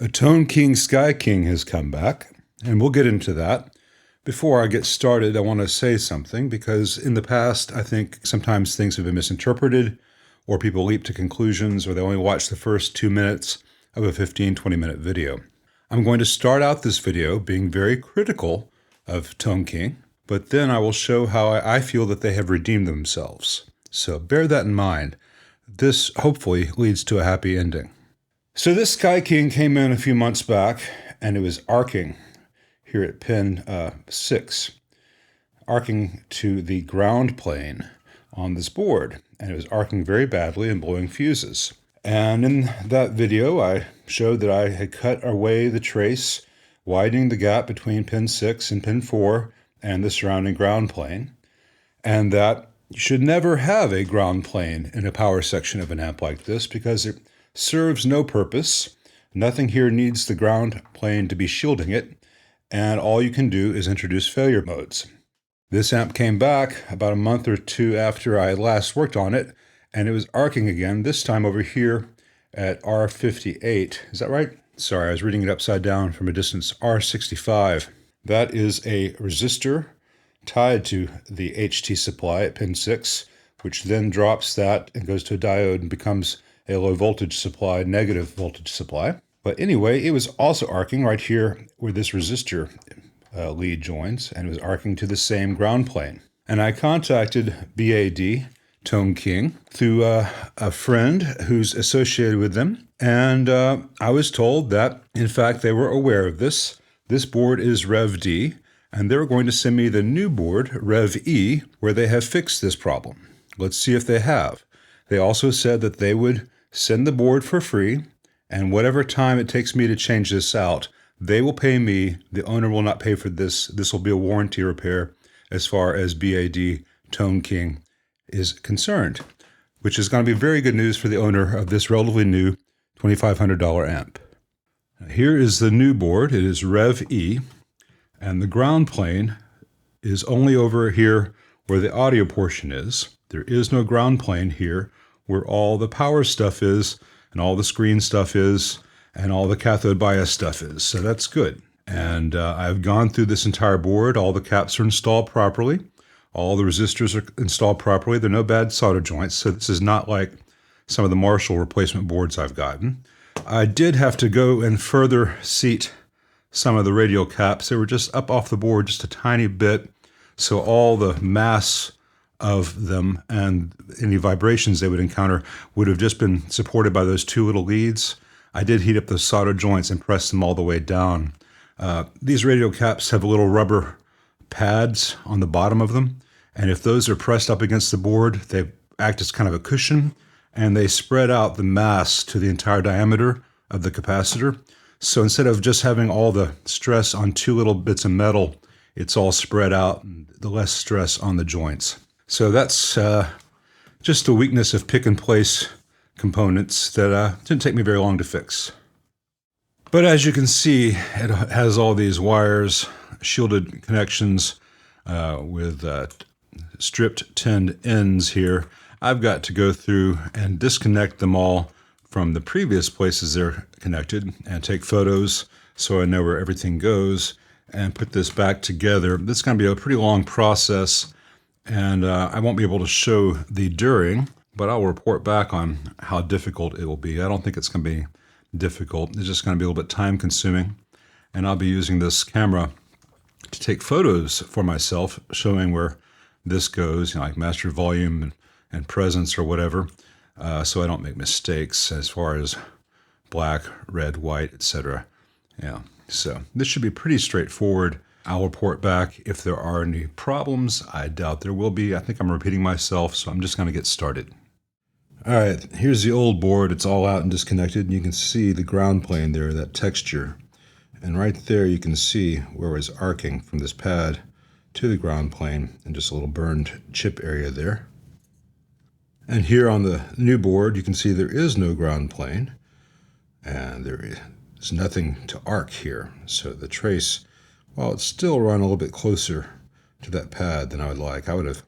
A Tone King Sky King has come back, and we'll get into that. Before I get started, I want to say something because in the past, I think sometimes things have been misinterpreted, or people leap to conclusions, or they only watch the first 2 minutes of a 15-20-minute video. I'm going to start out this video being very critical of Tone King, but then I will show how I feel that they have redeemed themselves. So bear that in mind. This hopefully leads to a happy ending. So this Sky King came in a few months back, and it was arcing here at pin 6, arcing to the ground plane on this board, and it was arcing very badly and blowing fuses. And in that video, I showed that I had cut away the trace, widening the gap between pin 6 and pin 4 and the surrounding ground plane, and that you should never have a ground plane in a power section of an amp like this because it serves no purpose. Nothing here needs the ground plane to be shielding it, and all you can do is introduce failure modes. This amp came back about a month or two after I last worked on it, and it was arcing again, this time over here at R58. Is that right? Sorry, I was reading it upside down from a distance. R65. That is a resistor tied to the HT supply at pin 6, which then drops that and goes to a diode and becomes a low voltage supply, negative voltage supply. But anyway, it was also arcing right here where this resistor lead joins, and it was arcing to the same ground plane. And I contacted BAD, Tone King, through a friend who's associated with them. And I was told that, in fact, they were aware of this. This board is Rev D, and they were going to send me the new board, Rev E, where they have fixed this problem. Let's see if they have. They also said that they would send the board for free, and whatever time it takes me to change this out, they will pay me. The owner will not pay for this. This will be a warranty repair as far as BAD Tone King is concerned, which is going to be very good news for the owner of this relatively new $2,500 amp. Here is the new board. It is Rev E, and the ground plane is only over here where the audio portion is. There is no ground plane here where all the power stuff is, and all the screen stuff is, and all the cathode bias stuff is. So that's good. And I've gone through this entire board. All the caps are installed properly. All the resistors are installed properly. There are no bad solder joints. So this is not like some of the Marshall replacement boards I've gotten. I did have to go and further seat some of the radial caps. They were just up off the board just a tiny bit. So all the mass of them and any vibrations they would encounter would have just been supported by those two little leads. I did heat up the solder joints and press them all the way down. These radial caps have little rubber pads on the bottom of them, and if those are pressed up against the board, they act as kind of a cushion, and they spread out the mass to the entire diameter of the capacitor. So instead of just having all the stress on two little bits of metal, it's all spread out, and the less stress on the joints. So that's just a weakness of pick-and-place components that didn't take me very long to fix. But as you can see, it has all these wires, shielded connections with stripped tinned ends here. I've got to go through and disconnect them all from the previous places they're connected and take photos so I know where everything goes and put this back together. This is going to be a pretty long process, and I won't be able to show the during, but I'll report back on how difficult it will be. I don't think it's going to be difficult. It's just going to be a little bit time consuming, and I'll be using this camera to take photos for myself showing where this goes, like master volume and presence or whatever, so I don't make mistakes as far as black, red, white, etc. Yeah, so this should be pretty straightforward. I'll report back if there are any problems. I doubt there will be. I think I'm repeating myself, so I'm just going to get started. All right, here's the old board. It's all out and disconnected, and you can see the ground plane there, that texture. And right there you can see where it was arcing from this pad to the ground plane, and just a little burned chip area there. And here on the new board, you can see there is no ground plane, and there is nothing to arc here. So the trace, well, it's still run a little bit closer to that pad than I would like. I would have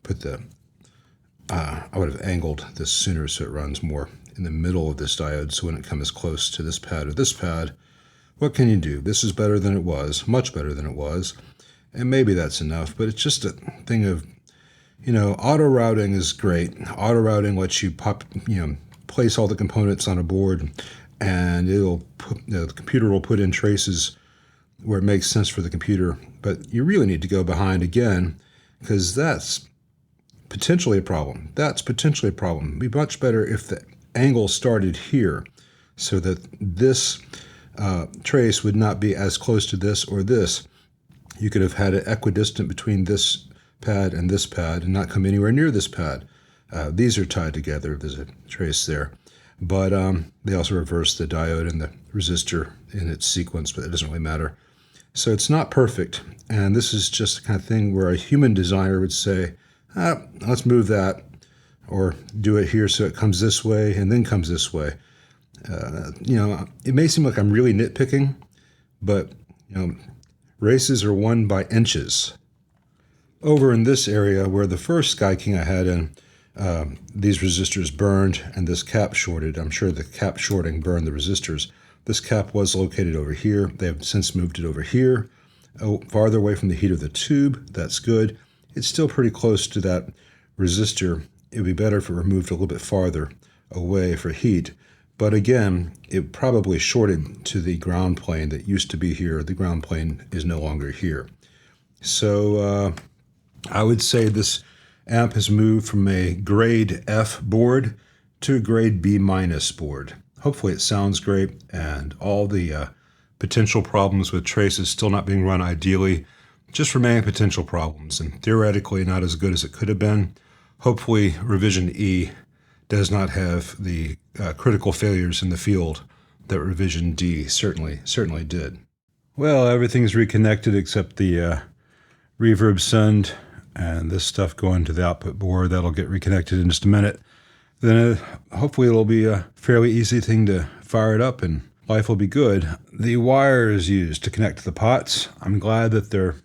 put I would have angled this sooner so it runs more in the middle of this diode, so when it comes close to this pad or this pad, what can you do? This is better than it was, much better than it was, and maybe that's enough, but it's just a thing of, auto routing is great. Auto routing lets you place all the components on a board, and it'll the computer will put in traces where it makes sense for the computer. But you really need to go behind again, because that's potentially a problem. That's potentially a problem. It'd be much better if the angle started here, so that this trace would not be as close to this or this. You could have had it equidistant between this pad and this pad and not come anywhere near this pad. These are tied together. There's a trace there. But they also reverse the diode and the resistor in its sequence, but it doesn't really matter. So it's not perfect. And this is just the kind of thing where a human designer would say, let's move that, or do it here so it comes this way and then comes this way. It may seem like I'm really nitpicking, but races are won by inches. Over in this area where the first Sky King I had in, these resistors burned and this cap shorted. I'm sure the cap shorting burned the resistors. This cap was located over here. They have since moved it over here, farther away from the heat of the tube. That's good. It's still pretty close to that resistor. It would be better if it were moved a little bit farther away for heat. But again, it probably shorted to the ground plane that used to be here. The ground plane is no longer here. So I would say this amp has moved from a grade F board to a grade B- board. Hopefully it sounds great, and all the potential problems with traces still not being run ideally just remain potential problems, and theoretically not as good as it could have been. Hopefully revision E does not have the critical failures in the field that revision D certainly did. Well, everything's reconnected except the reverb send and this stuff going to the output board. That'll get reconnected in just a minute. Then hopefully it'll be a fairly easy thing to fire it up and life will be good. The wires used to connect to the pots, I'm glad that they're,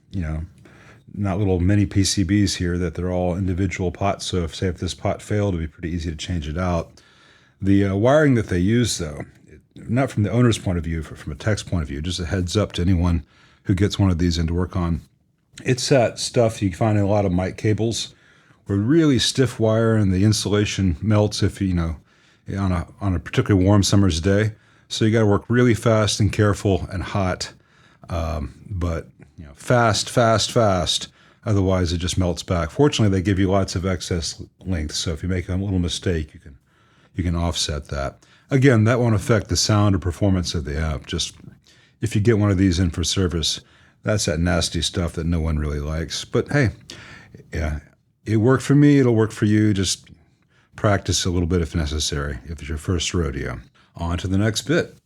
not little mini PCBs here, that they're all individual pots. So if this pot failed, it'd be pretty easy to change it out. The wiring that they use, though, not from the owner's point of view, but from a tech's point of view, just a heads up to anyone who gets one of these in to work on. It's that stuff you find in a lot of mic cables, where really stiff wire and the insulation melts if on a particularly warm summer's day. So you got to work really fast and careful and hot, but fast. Otherwise, it just melts back. Fortunately, they give you lots of excess length, so if you make a little mistake, you can offset that. Again, that won't affect the sound or performance of the amp. Just if you get one of these in for service, that's that nasty stuff that no one really likes. But hey, yeah, it worked for me. It'll work for you. Just practice a little bit if necessary, if it's your first rodeo. On to the next bit.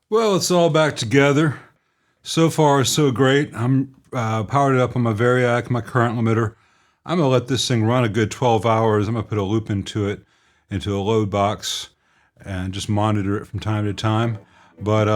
Well, it's all back together. So far, so great. I'm powered it up on my Variac, my current limiter. I'm going to let this thing run a good 12 hours. I'm going to put a loop into it, into a load box, and just monitor it from time to time. But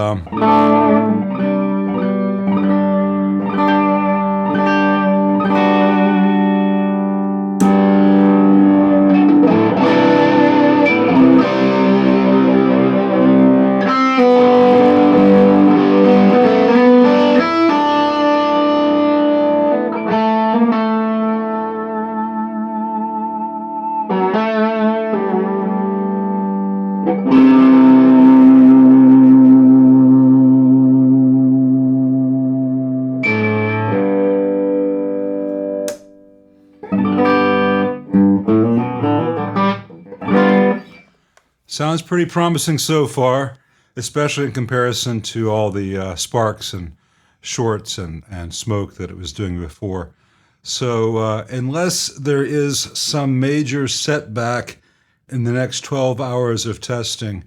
sounds pretty promising so far, especially in comparison to all the sparks and shorts and smoke that it was doing before. So unless there is some major setback in the next 12 hours of testing,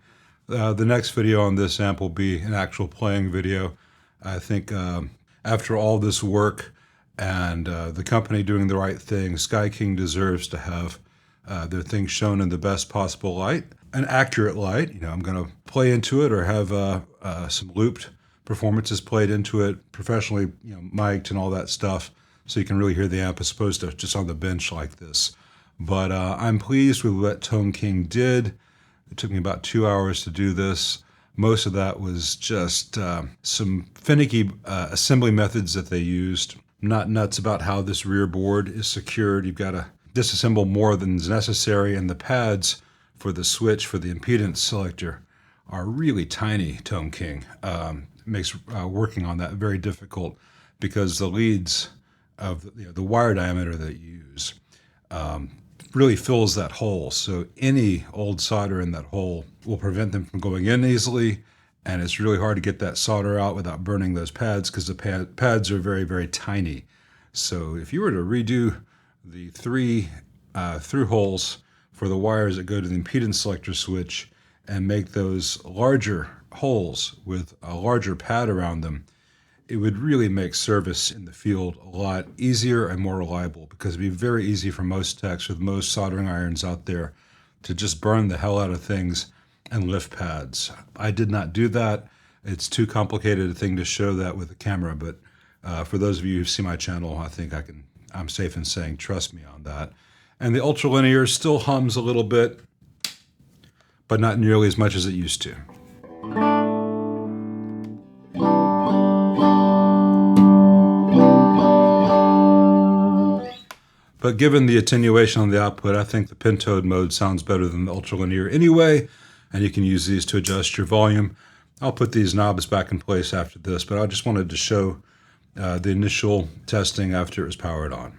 the next video on this amp will be an actual playing video. I think after all this work and the company doing the right thing, Sky King deserves to have their things shown in the best possible light, an accurate light. I'm going to play into it or have some looped performances played into it, professionally mic'd and all that stuff, so you can really hear the amp as opposed to just on the bench like this. But I'm pleased with what Tone King did. It took me about 2 hours to do this. Most of that was just some finicky assembly methods that they used. I'm not nuts about how this rear board is secured. You've got to disassemble more than is necessary, and the pads for the switch for the impedance selector are really tiny, Tone King. Makes working on that very difficult because the leads of the wire diameter that you use really fills that hole. So any old solder in that hole will prevent them from going in easily, and it's really hard to get that solder out without burning those pads because the pads are very, very tiny. So if you were to redo the three through holes for the wires that go to the impedance selector switch and make those larger holes with a larger pad around them, it would really make service in the field a lot easier and more reliable, because it'd be very easy for most techs with most soldering irons out there to just burn the hell out of things and lift pads. I did not do that. It's too complicated a thing to show that with a camera, but for those of you who see my channel, I think I'm safe in saying trust me on that. And the ultralinear still hums a little bit, but not nearly as much as it used to. But given the attenuation on the output, I think the pentode mode sounds better than the ultralinear anyway, and you can use these to adjust your volume. I'll put these knobs back in place after this, but I just wanted to show the initial testing after it was powered on.